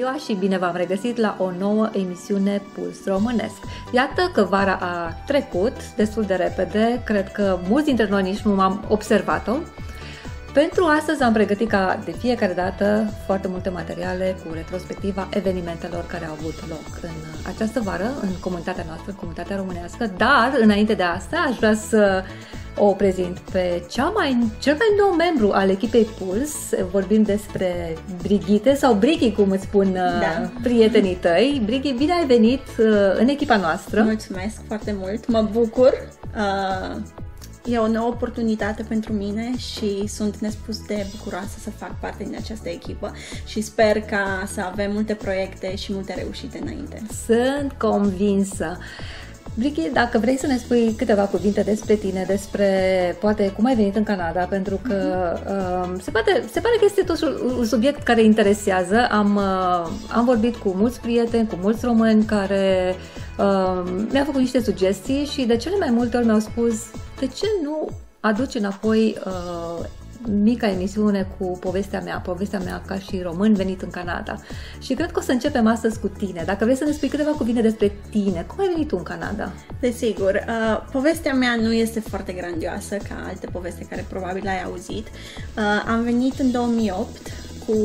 ziua și bine v-am regăsit la o nouă emisiune Puls Românesc. Iată că vara a trecut destul de repede, cred că mulți dintre noi nici nu am observat-o. Pentru astăzi am pregătit ca de fiecare dată foarte multe materiale cu retrospectiva evenimentelor care au avut loc în această vară, în comunitatea noastră, în comunitatea românească, dar înainte de asta aș vrea să o prezint pe cel mai nou membru al echipei Puls. Vorbim despre Brigitte sau Brighi, cum îți spun prietenii tăi. Brighi, bine ai venit în echipa noastră. Mulțumesc foarte mult, mă bucur. E o nouă oportunitate pentru mine și sunt nespus de bucuroasă să fac parte din această echipă și sper ca să avem multe proiecte și multe reușite înainte. Sunt convinsă. Brighi, dacă vrei să ne spui câteva cuvinte despre tine, despre poate cum ai venit în Canada, pentru că se pare că este totuși un subiect care interesează. Am vorbit cu mulți prieteni, cu mulți români care mi-au făcut niște sugestii și de cele mai multe ori mi-au spus: de ce nu aduci înapoi mica emisiune cu povestea mea ca și român venit în Canada? Și cred că o să începem astăzi cu tine. Dacă vrei să ne spui câteva cuvinte despre tine, cum ai venit tu în Canada? Desigur, povestea mea nu este foarte grandioasă ca alte poveste care probabil ai auzit. Am venit în 2008 cu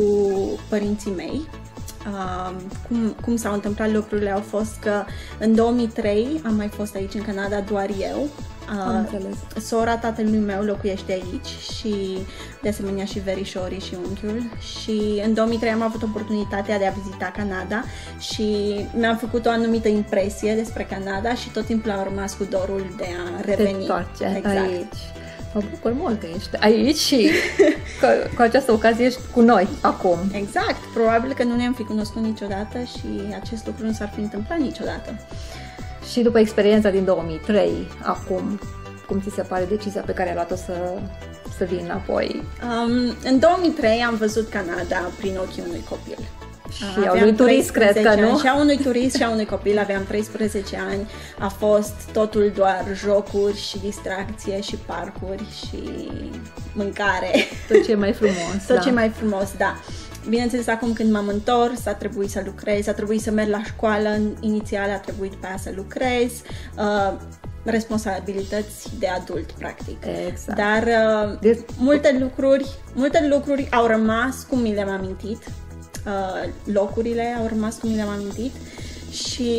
părinții mei. Cum s-au întâmplat lucrurile au fost că în 2003 am mai fost aici în Canada doar eu. Sora tatălui meu locuiește aici și de asemenea și verișorii și unchiul, și în 2003 am avut oportunitatea de a vizita Canada și mi-am făcut o anumită impresie despre Canada și tot timpul am rămas cu dorul de a reveni. Exact. Aici. Mă bucur mult că ești aici și că cu această ocazie ești cu noi acum. Exact, probabil că nu ne-am fi cunoscut niciodată și acest lucru nu s-ar fi întâmplat niciodată. Și după experiența din 2003, acum, cum ți se pare decizia pe care ai luat-o să vii înapoi? În 2003 am văzut Canada prin ochii unui copil. Și a unui turist, cred că, nu? Și a unui turist și a unui copil, aveam 13 ani, a fost totul doar jocuri și distracție și parcuri și mâncare. Tot ce e mai frumos. Tot ce e mai frumos, da. Bineînțeles, acum când m-am întors, a trebuit să lucrez, a trebuit să merg la școală inițial, a trebuit după aia să lucrez, responsabilități de adult, practic. Exact. Dar multe lucruri au rămas cum mi le-am amintit, locurile au rămas cum mi le-am amintit și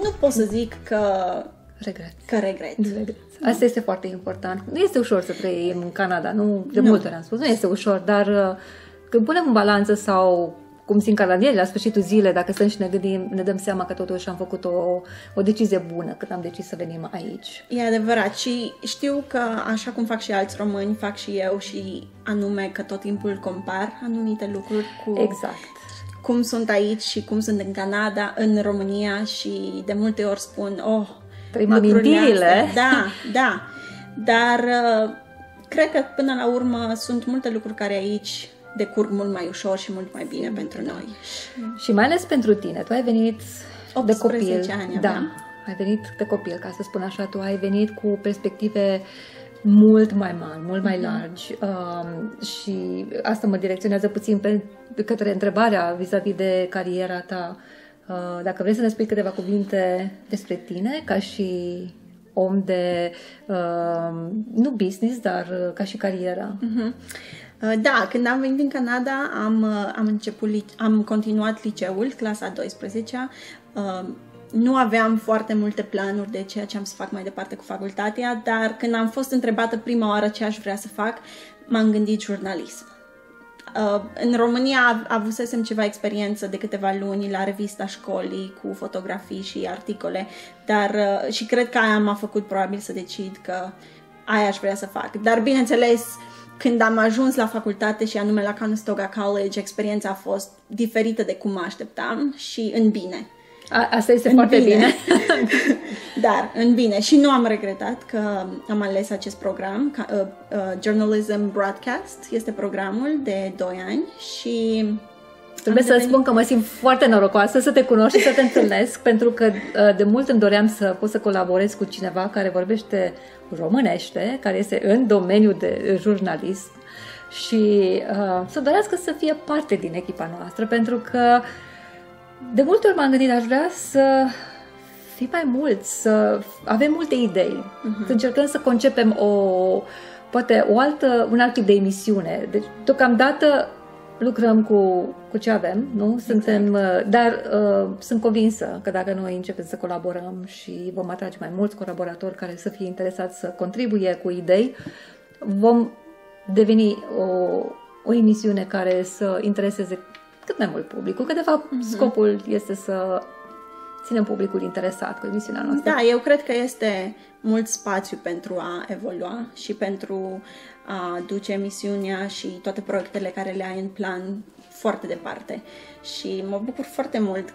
nu pot să zic că regret. Asta este foarte important. Nu este ușor să trăim în Canada, de multe ori am spus, nu este ușor, dar când punem în balanță sau cum simt canadienii la sfârșitul zilei, dacă stăm și ne gândim, ne dăm seama că totuși am făcut o decizie bună când am decis să venim aici. E adevărat și știu că așa cum fac și alți români, fac și eu, și anume că tot timpul compar anumite lucruri cu cum sunt aici și cum sunt în Canada, în România, și de multe ori spun, trăim amintirile. Da. Dar cred că până la urmă sunt multe lucruri care aici decurg mult mai ușor și mult mai bine pentru noi. Și mai ales pentru tine. Tu ai venit de copil. Ani. Da, ai venit de copil, ca să spun așa. Tu ai venit cu perspective mult mai mari, mult mai largi. Și asta mă direcționează puțin către întrebarea vis-a-vis de cariera ta. Dacă vrei să ne spui câteva cuvinte despre tine, ca și om de, nu business, dar ca și carieră. Da, când am venit în Canada, am continuat liceul, clasa 12-a. Nu aveam foarte multe planuri de ceea ce am să fac mai departe cu facultatea, dar când am fost întrebată prima oară ce aș vrea să fac, m-am gândit jurnalism. În România avusesem ceva experiență de câteva luni la revista școlii cu fotografii și articole, dar și cred că aia m-a făcut probabil să decid că aia aș vrea să fac. Dar bineînțeles, când am ajuns la facultate și anume la Conestoga College, experiența a fost diferită de cum mă așteptam și în bine. Asta este foarte bine. Dar în bine. Și nu am regretat că am ales acest program. Journalism Broadcast este programul de 2 ani și trebuie să spun că mă simt foarte norocoasă să te cunosc și să te întâlnesc, pentru că de mult îmi doream să pot să colaborez cu cineva care vorbește românește, care este în domeniul de jurnalism și să dorească să fie parte din echipa noastră, pentru că de multe ori m-am gândit, aș vrea să fim mai mulți, să avem multe idei, să încercăm să concepem poate un alt tip de emisiune. Deci, deocamdată lucrăm cu ce avem, nu? Dar sunt convinsă că dacă noi începem să colaborăm și vom atrage mai mulți colaboratori care să fie interesați să contribuie cu idei, vom deveni o emisiune care să intereseze cât mai mult publicul, că de fapt scopul este să ținem publicul interesat cu emisiunea noastră. Da, eu cred că este mult spațiu pentru a evolua și pentru a duce emisiunea și toate proiectele care le ai în plan foarte departe. Și mă bucur foarte mult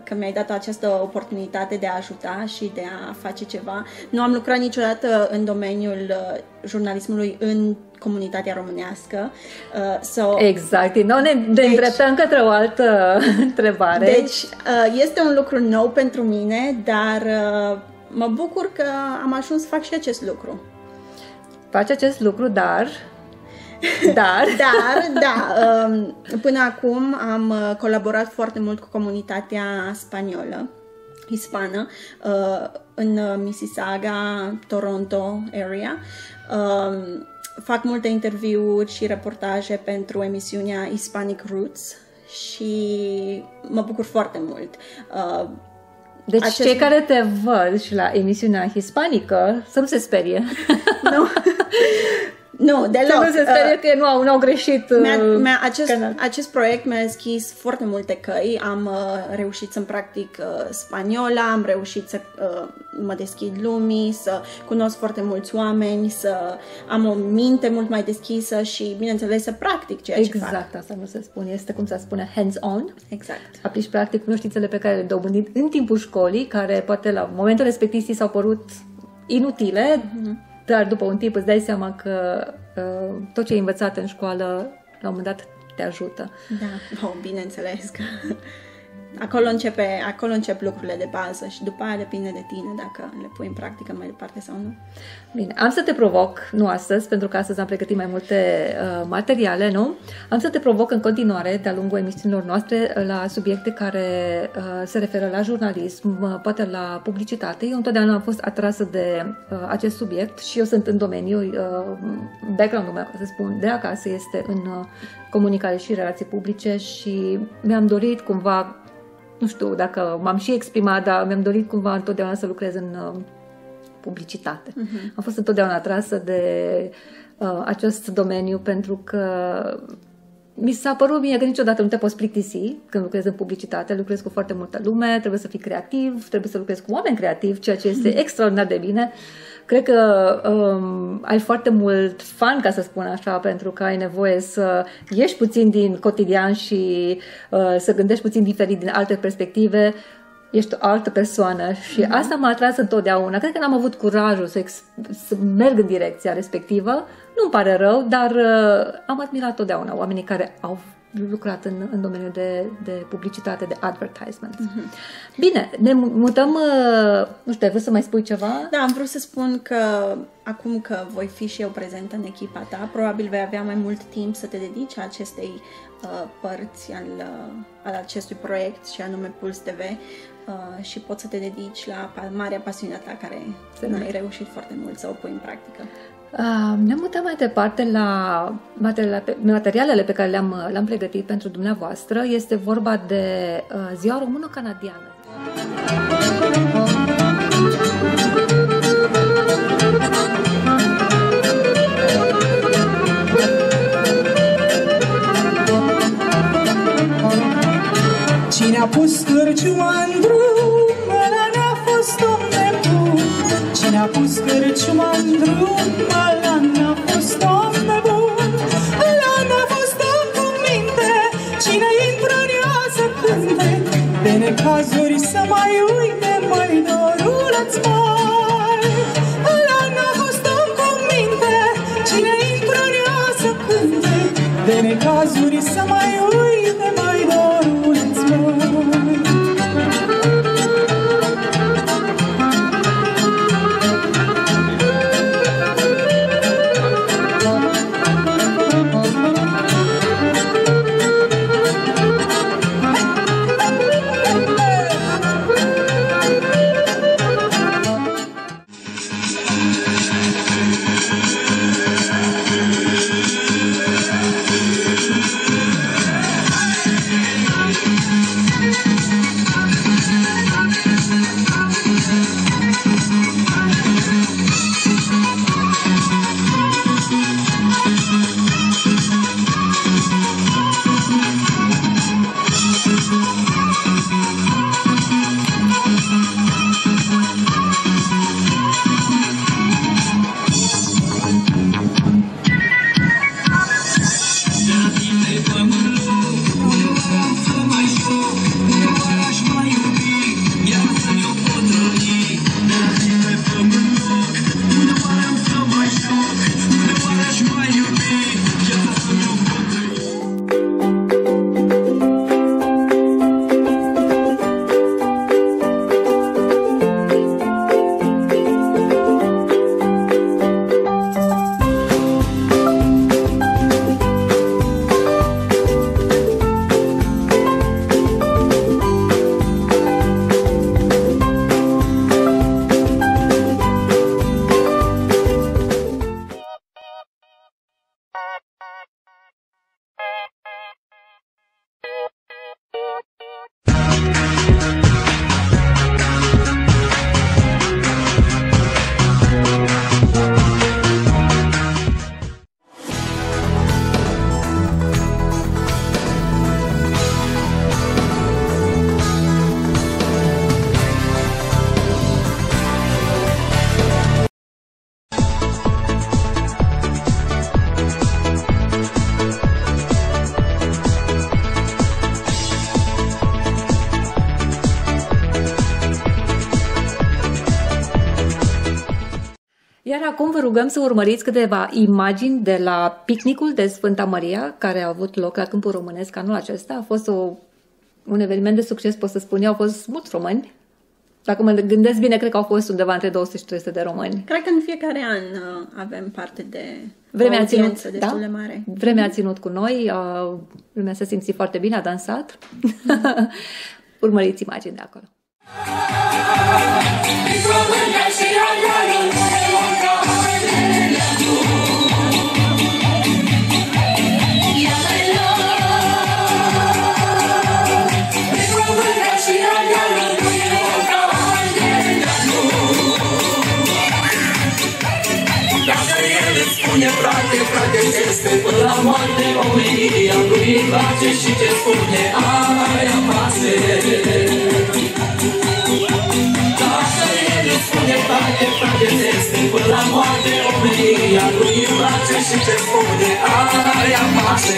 că mi-ai dat această oportunitate de a ajuta și de a face ceva. Nu am lucrat niciodată în domeniul jurnalismului în comunitatea românească. Exact, noi ne îndreptăm către o altă întrebare. Deci, este un lucru nou pentru mine, dar mă bucur că am ajuns să fac și acest lucru. Faci acest lucru, dar, până acum am colaborat foarte mult cu comunitatea hispană, în Mississauga, Toronto area. Fac multe interviuri și reportaje pentru emisiunea Hispanic Roots și mă bucur foarte mult. Deci cei care te văd și la emisiunea hispanică să nu se sperie. Nu, deloc. Să nu se sperie că nu au greșit. Acest proiect mi-a deschis foarte multe căi. Am reușit să-mi practic spaniola, am reușit să mă deschid lumii, să cunosc foarte mulți oameni, să am o minte mult mai deschisă și, bineînțeles, să practic ceea ce fac. Exact, asta nu se spune. Este, cum se spune, hands-on. Exact. Aplici practic cunoștințele pe care le dobândit în timpul școlii, care poate la momentul respectiv ți s-au părut inutile, dar după un timp îți dai seama că tot ce ai învățat în școală, la un moment dat, te ajută. Da, bineînțeles că acolo încep lucrurile de bază și după aia depinde de tine dacă le pui în practică mai departe sau nu. Bine, am să te provoc, nu astăzi, pentru că astăzi am pregătit mai multe materiale, nu? Am să te provoc în continuare, de-a lungul emisiunilor noastre, la subiecte care se referă la jurnalism, poate la publicitate. Eu întotdeauna am fost atrasă de acest subiect și eu sunt în domeniu, background-ul meu, ca să spun, de acasă este în comunicare și relații publice și mi-am dorit cumva, nu știu dacă m-am și exprimat, dar mi-am dorit cumva întotdeauna să lucrez în publicitate. Am fost întotdeauna atrasă de acest domeniu pentru că mi s-a părut bine că niciodată nu te poți plictisi când lucrezi în publicitate, lucrezi cu foarte multă lume, trebuie să fii creativ, trebuie să lucrezi cu oameni creativi, ceea ce este extraordinar de bine. Cred că ai foarte mult fun, ca să spun așa, pentru că ai nevoie să ieși puțin din cotidian și să gândești puțin diferit din alte perspective. Ești o altă persoană și asta m-a atras întotdeauna. Cred că n-am avut curajul să merg în direcția respectivă. Nu-mi pare rău, dar am admirat totdeauna oamenii care au lucrat în domeniul de publicitate, de advertisement. Bine, ne mutăm, nu știu, ai vrut să mai spui ceva? Da, am vrut să spun că acum că voi fi și eu prezentă în echipa ta, probabil vei avea mai mult timp să te dedici acestei părți al acestui proiect și anume Puls TV și poți să te dedici la marea pasiunea ta care ai reușit foarte mult să o pui în practică. Ne mutăm mai departe la materialele pe care le-am pregătit pentru dumneavoastră. Este vorba de Ziua Română-Canadiană. Cine a pus cârciuma în drum, ăla n-a fost om nebun. Cine a pus cârciuma în drum, ăla n-a fost om nebun. Ăla n-a fost om cu minte, cine intră în ea să cânte. De necazuri să mai uite, mai doruleț mai. Ăla n-a fost om cu minte, cine intră în ea să cânte. De necazuri să mai uite, mai doruleț mai. Iar acum vă rugăm să urmăriți câteva imagini de la picnicul de Sfânta Maria, care a avut loc la Câmpul Românesc anul acesta. A fost un eveniment de succes, pot să spun eu, au fost mulți români. Dacă mă gândesc bine, cred că au fost undeva între 200 și 300 de români. Cred că în fiecare an avem parte de Vremea a ținut, destul de mare. Vremea a ținut cu noi, lumea s-a simțit foarte bine, a dansat. Urmăriți imagini de acolo. Spune frate, frate, este până la moarte omenia lui place și ce spune aia pasă. Așa el spune frate, frate, este până la moarte omenia lui place și ce spune aia pasă.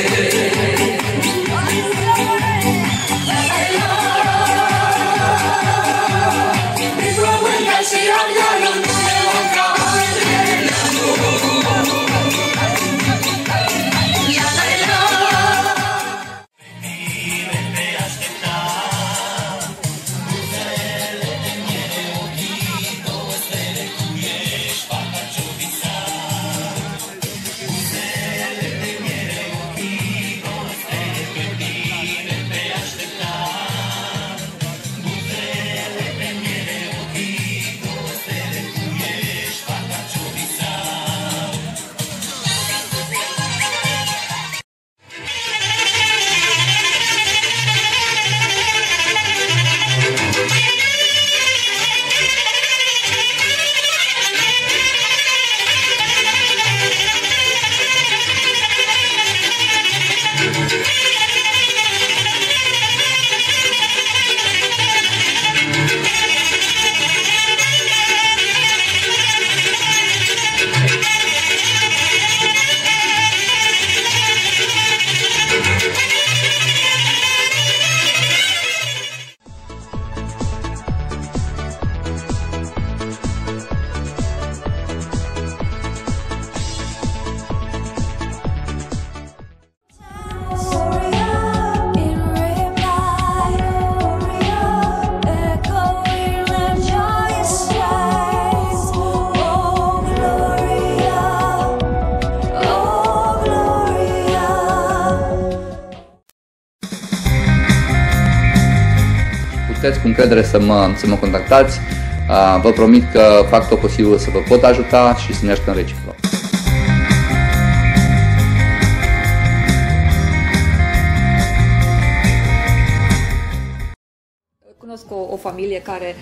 Puteți cu încredere să mă contactați. Vă promit că fac tot posibil să vă pot ajuta și să ne ajutăm reciproc. Cunosc o familie care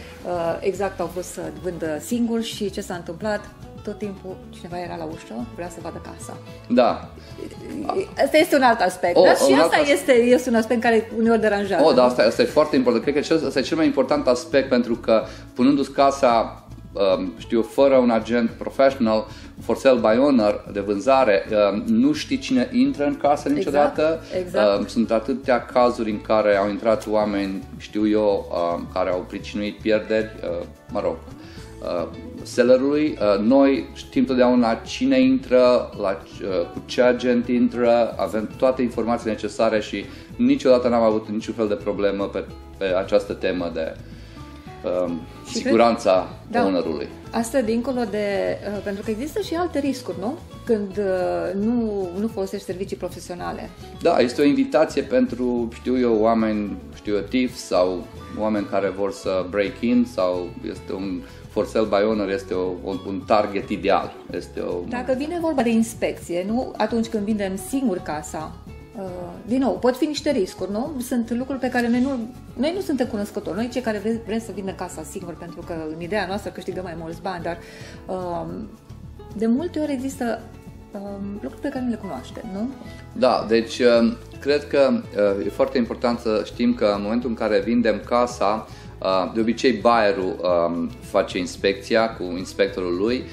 exact au vrut să vândă singuri și ce s-a întâmplat? Tot timpul cineva era la ușă, vrea să vadă casa. Da. Asta este un alt aspect, dar și asta este un aspect care uneori deranjează. Da, asta e foarte important. Cred că asta e cel mai important aspect, pentru că punându-ți casa, fără un agent professional, for sale by owner, de vânzare, nu știi cine intră în casă niciodată. Exact. Sunt atâtea cazuri în care au intrat oameni, care au pricinuit pierderi, sellerului. Noi știm totdeauna cine intră, cu ce agent intră, avem toate informațiile necesare și niciodată n-am avut niciun fel de problemă pe această temă de siguranța ownerului. Asta dincolo de... pentru că există și alte riscuri, nu? Când nu folosești servicii profesionale. Da, este o invitație pentru, oameni, thieves sau oameni care vor să break in, sau este un for sale by owner, este un target ideal. Dacă vine vorba de inspecție, nu? Atunci când vindem singur casa, din nou, pot fi niște riscuri, nu? Sunt lucruri pe care noi nu suntem cunoscători. Noi, cei care vrem să vindem casa singur, pentru că în ideea noastră câștigăm mai mulți bani, dar de multe ori există lucruri pe care nu le cunoaștem, nu? Da, deci cred că e foarte important să știm că în momentul în care vindem casa, de obicei buyerul face inspecția cu inspectorul lui.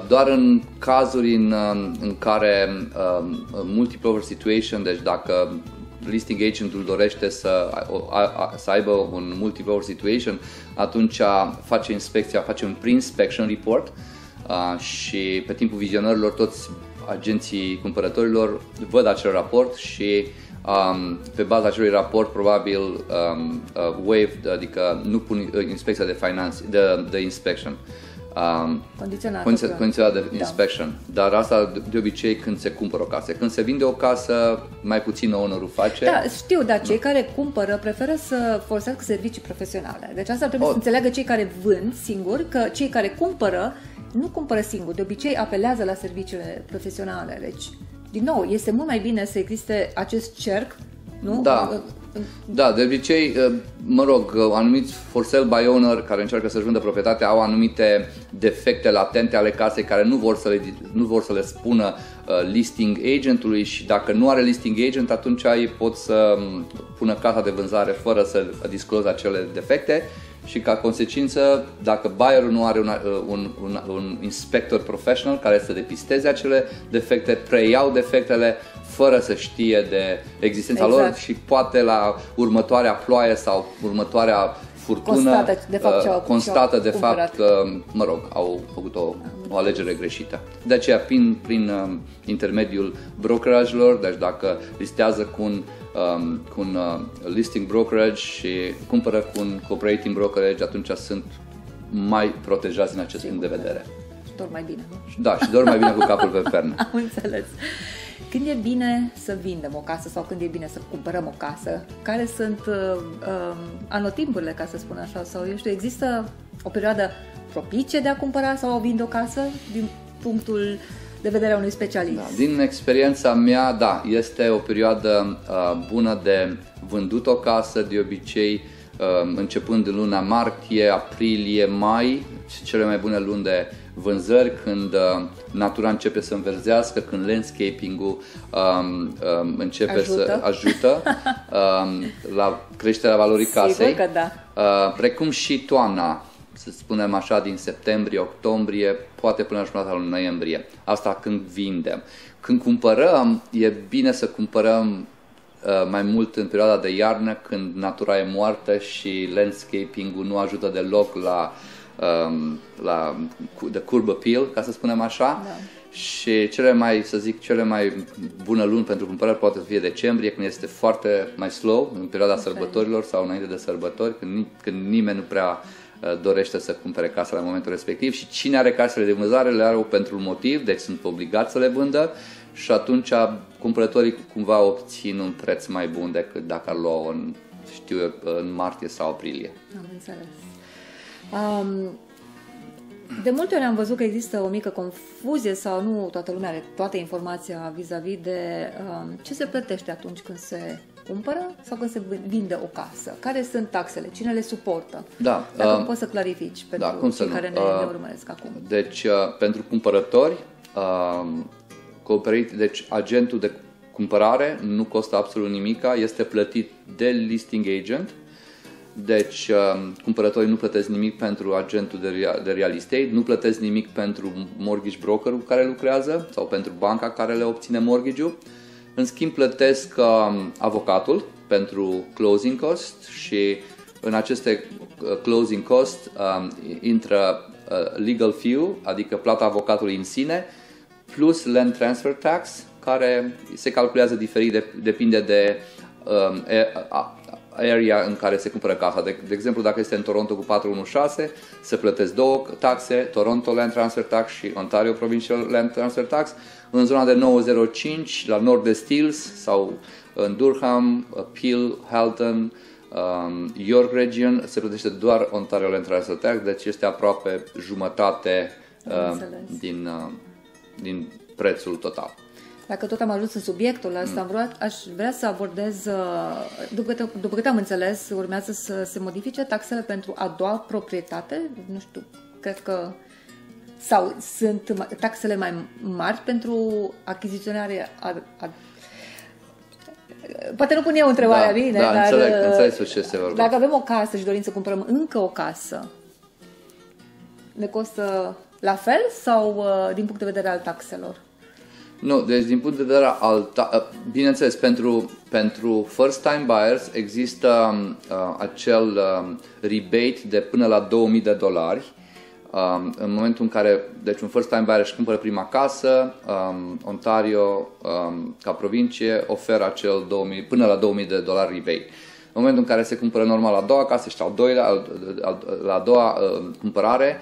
Doar în cazuri în care multiple offer situation, deci dacă listing agentul dorește să aibă un multiple offer situation, atunci face inspecția, face un pre-inspection report și pe timpul vizionărilor toți agenții cumpărătorilor văd acel raport și pe baza acelui raport probabil waived, adică nu pun inspecția de finance, de inspection. Condiționat de inspection. Dar asta de obicei când se cumpără o casă. Când se vinde o casă, mai puțin owner-ul face. Da, știu, dar cei care cumpără preferă să folosească servicii profesionale. Deci asta trebuie să înțeleagă cei care vând singuri, că cei care cumpără nu cumpără singuri. De obicei apelează la serviciile profesionale. Deci, din nou, este mult mai bine să existe acest cerc, nu? Da, de obicei, mă rog, anumiți for sale by owner care încearcă să-și vândă proprietatea au anumite defecte latente ale casei care nu vor să le spună listing agentului și dacă nu are listing agent, atunci ei pot să pună casa de vânzare fără să disclose acele defecte și ca consecință, dacă buyerul nu are un inspector professional care să depisteze acele defecte, preiau defectele fără să știe de existența lor și poate la următoarea ploaie sau următoarea furtună constată de fapt că, mă rog, au făcut o alegere greșită. De aceea, prin intermediul brokeragelor, deci dacă listează cu un listing brokerage și cumpără cu un cooperating brokerage, atunci sunt mai protejați din acest punct de vedere. Și dorm mai bine, nu? Da, și dorm mai bine cu capul pe pernă. Am înțeles. Când e bine să vindem o casă sau când e bine să cumpărăm o casă? Care sunt anotimpurile, ca să spun așa? Sau, eu știu, există o perioadă propice de a cumpăra sau a vinde o casă din punctul de vedere a unui specialist? Da, din experiența mea, da, este o perioadă bună de vândut o casă, de obicei începând în luna martie, aprilie, mai, cele mai bune luni de vânzări, când natura începe să înverzească, când landscaping-ul începe să ajută la creșterea valorii casei. Sigur că da. Precum și toamna, să spunem așa, din septembrie, octombrie, poate până la jumătatea lui noiembrie. Asta când vindem. Când cumpărăm, e bine să cumpărăm mai mult în perioada de iarnă, când natura e moartă și landscaping-ul nu ajută deloc la the curb appeal, ca să spunem așa. Da. Și cele mai bune luni pentru cumpărări poate fi decembrie, când este foarte mai slow, în perioada sărbătorilor sau înainte de sărbători, când nimeni nu prea dorește să cumpere casa la momentul respectiv și cine are casele de vânzare le are pentru un motiv, deci sunt obligați să le vândă și atunci cumpărătorii cumva obțin un preț mai bun decât dacă ar lua în martie sau aprilie. Am înțeles. De multe ori am văzut că există o mică confuzie sau nu toată lumea are toată informația vis-a-vis de ce se plătește atunci când se cumpără sau când se vinde o casă. Care sunt taxele? Cine le suportă? Da. Dacă poți să clarifici pentru cei care ne urmăresc acum. Deci, pentru cumpărători, deci agentul de cumpărare nu costă absolut nimica, este plătit de listing agent. Deci, cumpărătorii nu plătesc nimic pentru agentul de real estate, nu plătesc nimic pentru mortgage brokerul cu care lucrează sau pentru banca care le obține mortgage-ul. În schimb, plătesc avocatul pentru closing cost și în aceste closing cost intră legal fee, adică plata avocatului în sine, plus land transfer tax, care se calculează diferit, depinde de area în care se cumpără casa. De exemplu, dacă este în Toronto cu 416, se plătesc două taxe, Toronto Land Transfer Tax și Ontario Provincial Land Transfer Tax. În zona de 905, la nord de Steeles sau în Durham, Peel, Halton, York Region, se plătește doar Ontario Land Transfer Tax, deci este aproape jumătate din prețul total. Dacă tot am ajuns în subiectul ăsta, aș vrea să abordez, după câte am înțeles, urmează să se modifice taxele pentru a doua proprietate, nu știu, cred că, sau sunt taxele mai mari pentru achiziționare poate nu pun eu întrebarea bine, dar înțeleg ce se dacă avem o casă și dorim să cumpărăm încă o casă, ne costă la fel sau din punct de vedere al taxelor? Nu, deci din punct de vedere bineînțeles, pentru first time buyers există acel rebate de până la $2,000 În momentul în care, deci un first time buyer își cumpără prima casă, Ontario, ca provincie, oferă acel 2000, până la $2000 rebate. În momentul în care se cumpără normal la a doua casă și la a doua cumpărare,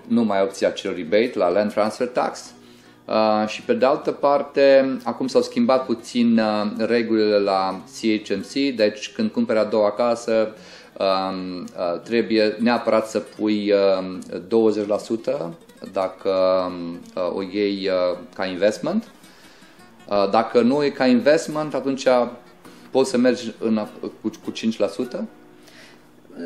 nu mai obții acel rebate la land transfer tax. Și pe de altă parte, acum s-au schimbat puțin regulile la CHMC, deci când cumperi a doua casă, trebuie neapărat să pui 20% dacă o iei ca investment. Dacă nu e ca investment, atunci poți să mergi cu 5%.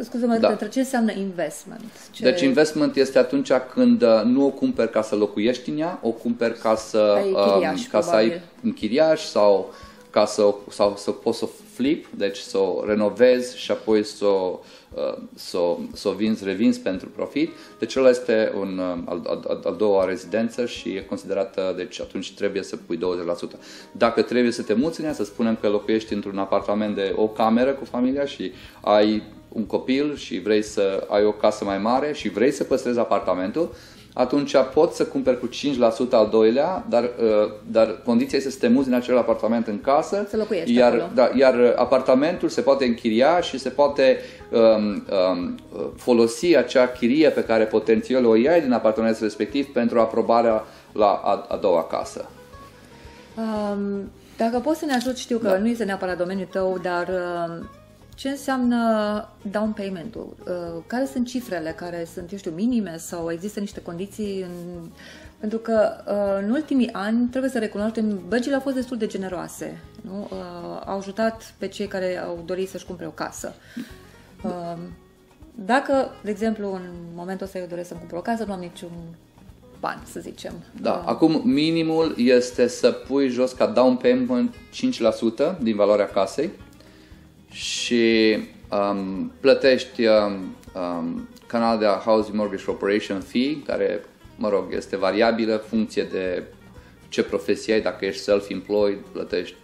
Scuze-mă, Da. ce înseamnă investment? Deci investment este atunci când nu o cumperi ca să locuiești în ea, o cumperi ca să ai închiriaș sau ca să poți să o flip, deci să o renovezi și apoi să o revinzi pentru profit. Deci ăla este a doua rezidență și e considerată, deci atunci trebuie să pui 20%. Dacă trebuie să te muți în ea, să spunem că locuiești într-un apartament de o cameră cu familia și ai un copil și vrei să ai o casă mai mare și vrei să păstrezi apartamentul, atunci poți să cumperi cu 5% al doilea, dar condiția este să te muți din acel apartament în casă, să locuiești acolo. Iar apartamentul se poate închiria și se poate folosi acea chirie pe care potențial o iei din apartamentul respectiv pentru aprobarea la a doua casă. Dacă poți să ne ajut, știu că nu este neapărat domeniul tău, dar ce înseamnă down payment-ul? Care sunt cifrele care sunt, eu știu, minime sau există niște condiții? Pentru că în ultimii ani, trebuie să recunoaștem, băncile au fost destul de generoase. Nu? Au ajutat pe cei care au dorit să-și cumpere o casă. Dacă, de exemplu, în momentul ăsta eu doresc să-mi cumpăr o casă, nu am niciun bani, să zicem. Da, acum minimul este să pui jos ca down payment 5% din valoarea casei și plătești Canada Housing Mortgage Corporation Fee, care, mă rog, este variabilă funcție de ce profesie ai. Dacă ești self-employed, plătești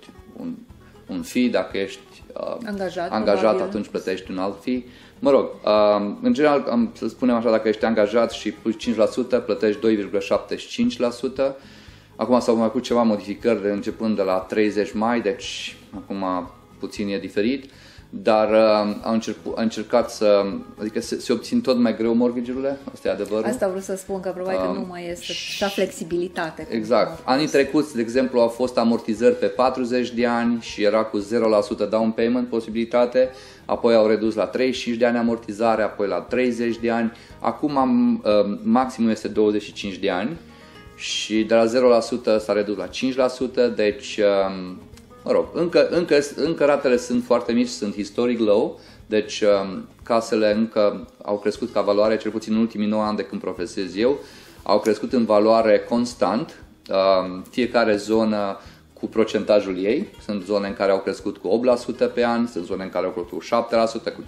un fee, dacă ești angajat atunci plătești un alt fee. Mă rog, în general, să spunem așa, dacă ești angajat și pui 5%, plătești 2,75%. Acum s-au mai făcut ceva modificări începând de la 30 mai, deci acum puțin e diferit, dar au încercat adică se obțin tot mai greu mortgage-urile, asta e adevărul. Asta vreau să spun, că probabil că nu mai este așa flexibilitate. Exact. Anii trecuți, de exemplu, au fost amortizări pe 40 de ani și era cu 0% down payment posibilitate, apoi au redus la 35 de ani amortizare, apoi la 30 de ani, acum maximul este 25 de ani și de la 0% s-a redus la 5%, deci mă rog, încă ratele sunt foarte mici, sunt historic low, deci casele încă au crescut ca valoare, cel puțin în ultimii 9 ani de când profesez eu, au crescut în valoare constant, fiecare zonă cu procentajul ei. Sunt zone în care au crescut cu 8% pe an, sunt zone în care au crescut cu 7%, cu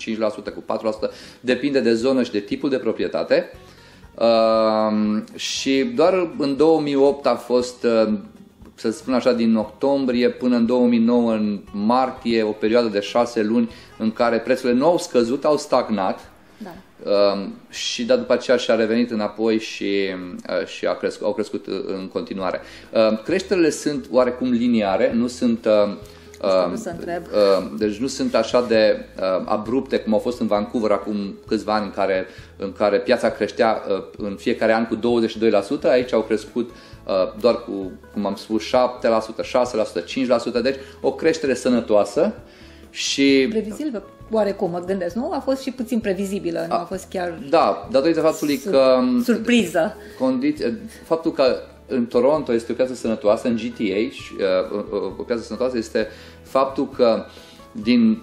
5%, cu 4%, depinde de zonă și de tipul de proprietate. Și doar în 2008 a fost, să spun așa, din octombrie până în 2009, în martie, o perioadă de 6 luni în care prețurile nu au scăzut, au stagnat. Da. Și după aceea și-a revenit înapoi și au crescut în continuare. Creșterile sunt oarecum liniare, nu sunt deci nu sunt așa de abrupte cum au fost în Vancouver acum câțiva ani în care piața creștea în fiecare an cu 22%, aici au crescut doar cu, cum am spus, 7%, 6%, 5%, deci o creștere sănătoasă și previzibilă, oarecum, mă gândesc, nu? A fost și puțin previzibilă, nu a fost chiar... Da, datorită faptului că... Surpriză! Faptul că în Toronto este o piață sănătoasă, în GTA, o piață sănătoasă este faptul că din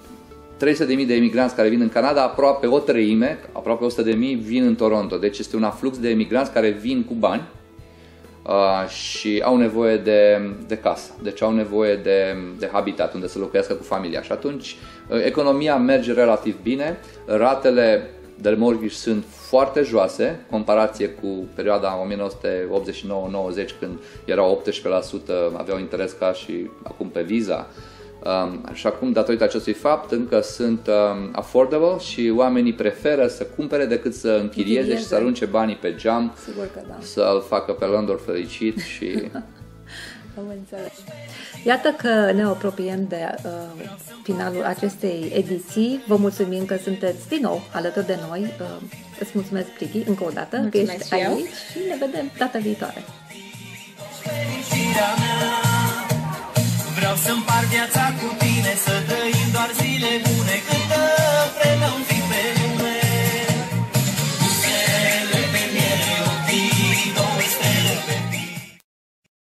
300.000 de emigranți care vin în Canada, aproape o treime, aproape 100.000 vin în Toronto. Deci este un aflux de emigranți care vin cu bani și au nevoie de casă, deci au nevoie de habitat unde să locuiască cu familia. Și atunci economia merge relativ bine, ratele de mortgage sunt foarte joase, comparație cu perioada 1989-90, când erau 18%, aveau interes ca și acum pe Visa. Și acum, datorită acestui fapt, încă sunt affordable și oamenii preferă să cumpere decât să închirieze și să arunce banii pe geam. Sigur că da. Să-l facă pe landlord fericit și... Am înțeles. Iată că ne apropiem de finalul acestei ediții. Vă mulțumim că sunteți din nou alături de noi. Îți mulțumesc, Prighi, încă o dată că ești aici și ne vedem data viitoare. Vreau să împart viața cu tine.